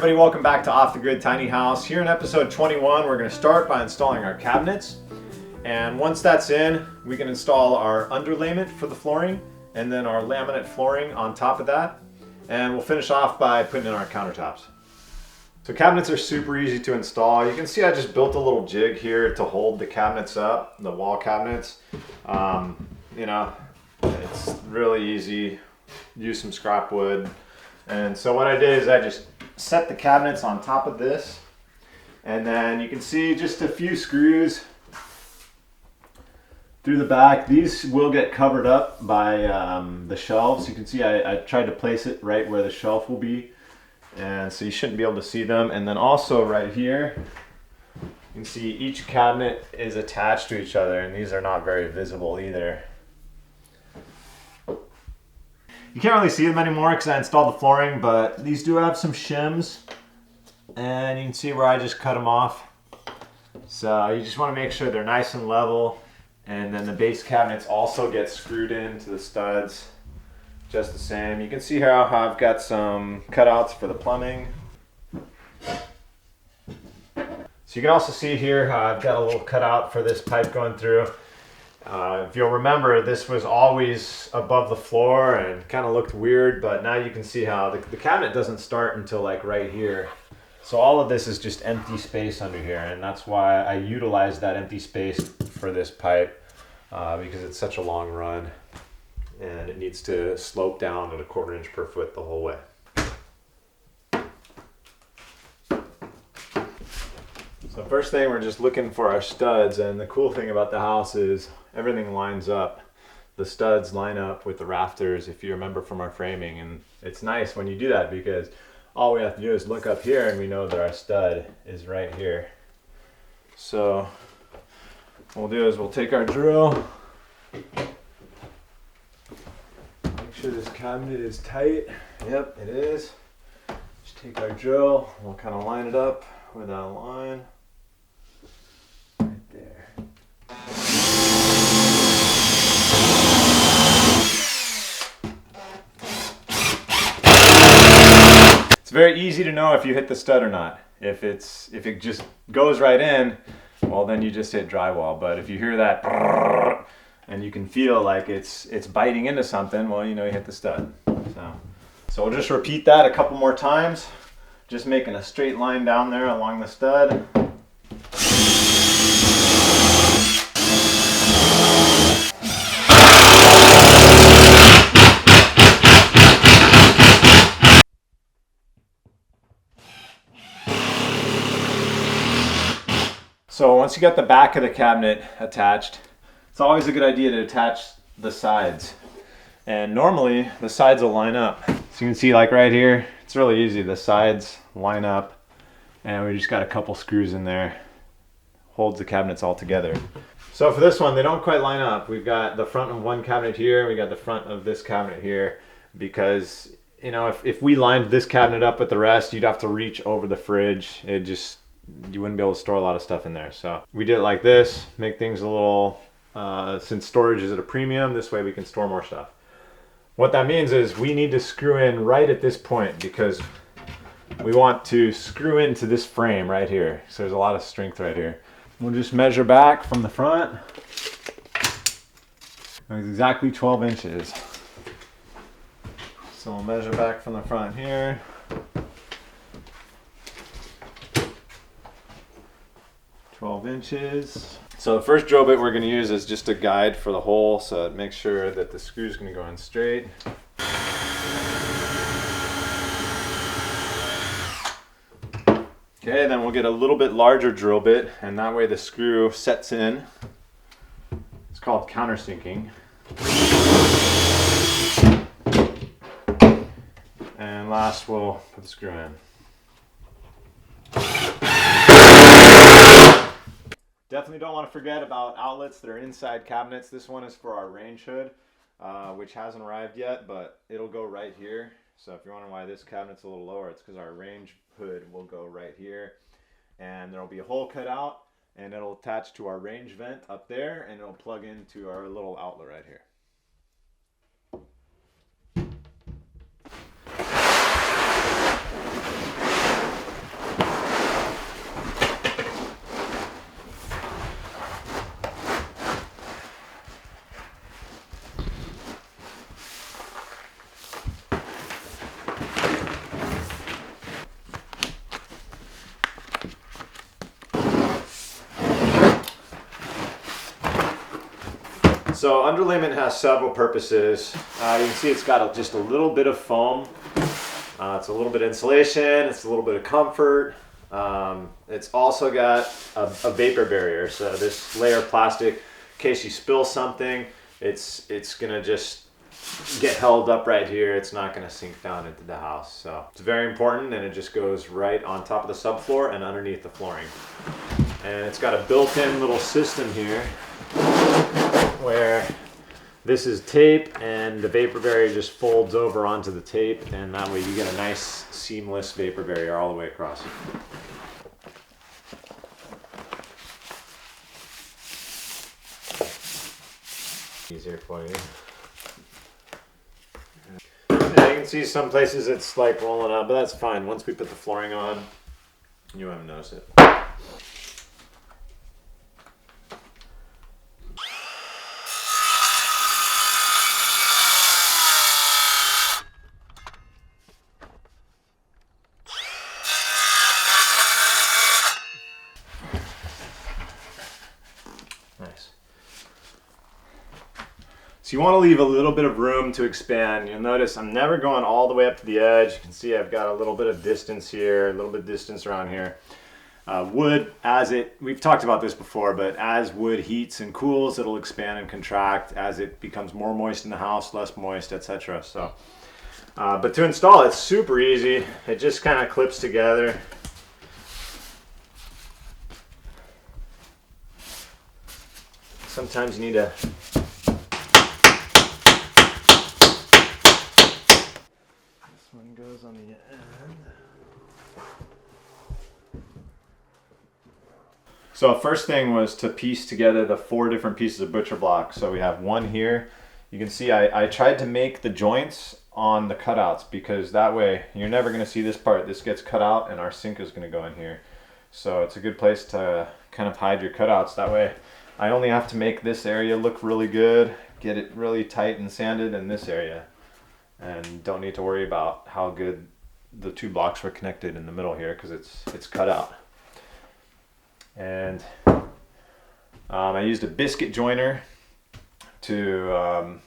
everybody, welcome back to Off the Grid Tiny House. Here in episode 21, we're going to start by installing our cabinets. And once that's in, we can install our underlayment for the flooring and then our laminate flooring on top of that. And we'll finish off by putting in our countertops. So cabinets are super easy to install. You can see I just built a little jig here to hold the cabinets up, the wall cabinets. It's really easy. Use some scrap wood. And so what I did is I just set the cabinets on top of this, and then you can see just a few screws through the back. These will get covered up by the shelves. You can see I tried to place it right where the shelf will be, and so you shouldn't be able to see them. And then also right here, you can see each cabinet is attached to each other, and these are not very visible either. You can't really see them anymore because I installed the flooring, but these do have some shims, and you can see where I just cut them off. So you just want to make sure they're nice and level, and then the base cabinets also get screwed into the studs just the same. You can see how I've got some cutouts for the plumbing. So you can also see here how I've got a little cutout for this pipe going through. If you'll remember, this was always above the floor and kind of looked weird, but now you can see how the cabinet doesn't start until like right here. So all of this is just empty space under here, and that's why I utilize that empty space for this pipe because it's such a long run and it needs to slope down at 1/4 inch per foot the whole way. So first thing, we're just looking for our studs, and the cool thing about the house is everything lines up. The studs line up with the rafters, if you remember from our framing, and it's nice when you do that because all we have to do is look up here and we know that our stud is right here. So what we'll do is we'll take our drill, make sure this cabinet is tight. Yep, it is. Just take our drill, we'll kind of line it up with that line. It's very easy to know if you hit the stud or not. If it just goes right in, well then you just hit drywall. But if you hear that and you can feel like it's biting into something, well you know you hit the stud. So we'll just repeat that a couple more times, just making a straight line down there along the stud. So once you got the back of the cabinet attached, it's always a good idea to attach the sides. And normally the sides will line up. So you can see like right here, it's really easy. The sides line up and we just got a couple screws in there. Holds the cabinets all together. So for this one, they don't quite line up. We've got the front of one cabinet here, we got the front of this cabinet here, because you know, if we lined this cabinet up with the rest, you'd have to reach over the fridge. You wouldn't be able to store a lot of stuff in there. So we did it like this, make things a little, since storage is at a premium, this way we can store more stuff. What that means is we need to screw in right at this point because we want to screw into this frame right here. So there's a lot of strength right here. We'll just measure back from the front. It's exactly 12 inches. So we'll measure back from the front here. 12 inches. So the first drill bit we're going to use is just a guide for the hole, so it makes sure that the screw is going to go in straight. Okay, then we'll get a little bit larger drill bit, and that way the screw sets in. It's called countersinking. And last we'll put the screw in. Definitely don't want to forget about outlets that are inside cabinets. This one is for our range hood, which hasn't arrived yet, but it'll go right here. So if you're wondering why this cabinet's a little lower, it's because our range hood will go right here. And there'll be a hole cut out, and it'll attach to our range vent up there, and it'll plug into our little outlet right here. So underlayment has several purposes. You can see it's got just a little bit of foam. It's a little bit of insulation, it's a little bit of comfort. It's also got a vapor barrier. So this layer of plastic, in case you spill something, it's gonna just get held up right here. It's not gonna sink down into the house. So it's very important, and it just goes right on top of the subfloor and underneath the flooring. And it's got a built-in little system here where this is tape and the vapor barrier just folds over onto the tape, and that way you get a nice seamless vapor barrier all the way across. Easier for you. Yeah, you can see some places it's like rolling up, but that's fine. Once we put the flooring on, you won't notice it. Nice. So you want to leave a little bit of room to expand. You'll notice I'm never going all the way up to the edge. You can see I've got a little bit of distance here, a little bit of distance around here. Wood, we've talked about this before, but as wood heats and cools, it'll expand and contract as it becomes more moist in the house, less moist, etc. So, but to install it's super easy. It just kind of clips together. Sometimes you need to one goes on the end. So first thing was to piece together the 4 different pieces of butcher block. So we have one here. You can see I tried to make the joints on the cutouts, because that way you're never going to see this part. This gets cut out and our sink is going to go in here. So it's a good place to kind of hide your cutouts. That way I only have to make this area look really good, get it really tight and sanded in this area, and don't need to worry about how good the 2 blocks were connected in the middle here, because it's cut out. And I used a biscuit joiner to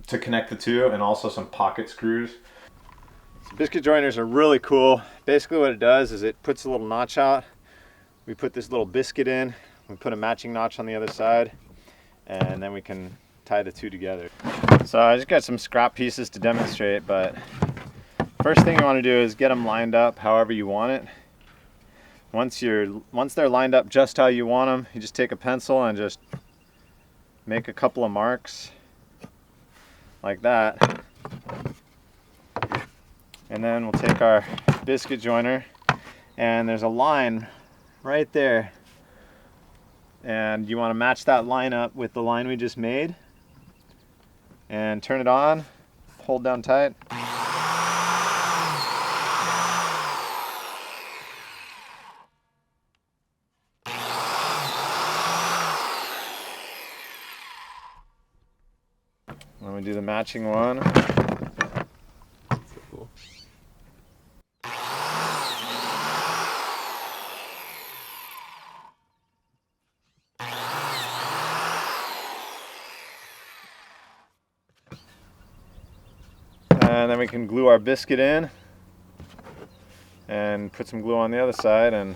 connect the 2, and also some pocket screws. So biscuit joiners are really cool. Basically what it does is it puts a little notch out. We put this little biscuit in, we put a matching notch on the other side, and then we can tie the 2 together. So I just got some scrap pieces to demonstrate, but first thing you want to do is get them lined up however you want it. Once they're lined up just how you want them, you just take a pencil and just make a couple of marks like that. And then we'll take our biscuit joiner, and there's a line right there. And you want to match that line up with the line we just made. And turn it on, hold down tight. When we do the matching one. That's so cool. And then we can glue our biscuit in and put some glue on the other side, and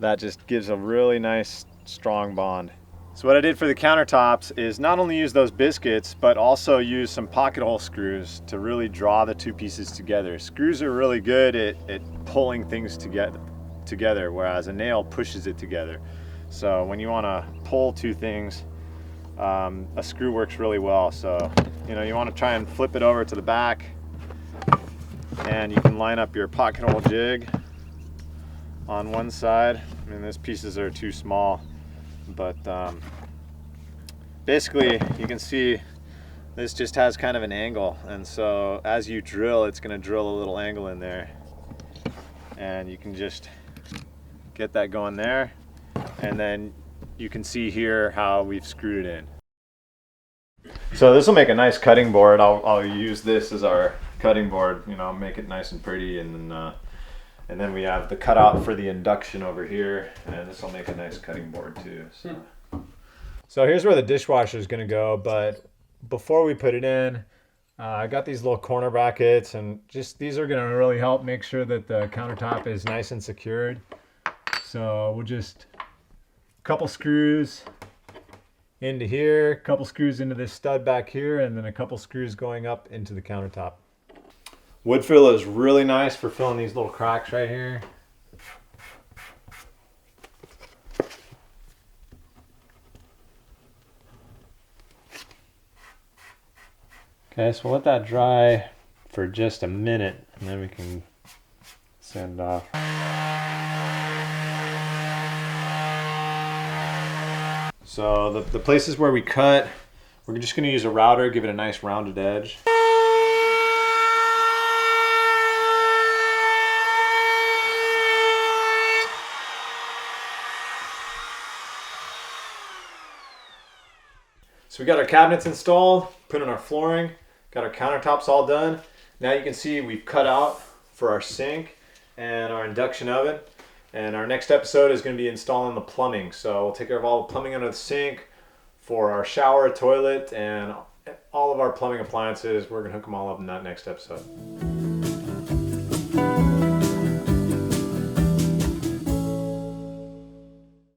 that just gives a really nice strong bond. So what I did for the countertops is not only use those biscuits, but also use some pocket hole screws to really draw the 2 pieces together. Screws are really good at pulling things together, whereas a nail pushes it together. So when you want to pull 2 things, a screw works really well. So you want to try and flip it over to the back, and you can line up your pocket hole jig on one side. I mean, those pieces are too small, but basically you can see this just has kind of an angle, and so as you drill, it's going to drill a little angle in there, and you can just get that going there, and then you can see here how we've screwed it in. So this will make a nice cutting board. I'll use this as our cutting board, make it nice and pretty, and then we have the cutout for the induction over here, and this will make a nice cutting board too. So So here's where the dishwasher is going to go, but before we put it in, I got these little corner brackets, and just these are going to really help make sure that the countertop is nice and secured. So we'll just a couple screws into here, a couple screws into this stud back here, and then a couple screws going up into the countertop. Wood fill is really nice for filling these little cracks right here. Okay, so we'll let that dry for just a minute, and then we can sand off. So the places where we cut, we're just going to use a router, give it a nice rounded edge. So we got our cabinets installed, put in our flooring, got our countertops all done. Now you can see we've cut out for our sink and our induction oven. And our next episode is going to be installing the plumbing. So we'll take care of all the plumbing under the sink for our shower, toilet, and all of our plumbing appliances. We're going to hook them all up in that next episode.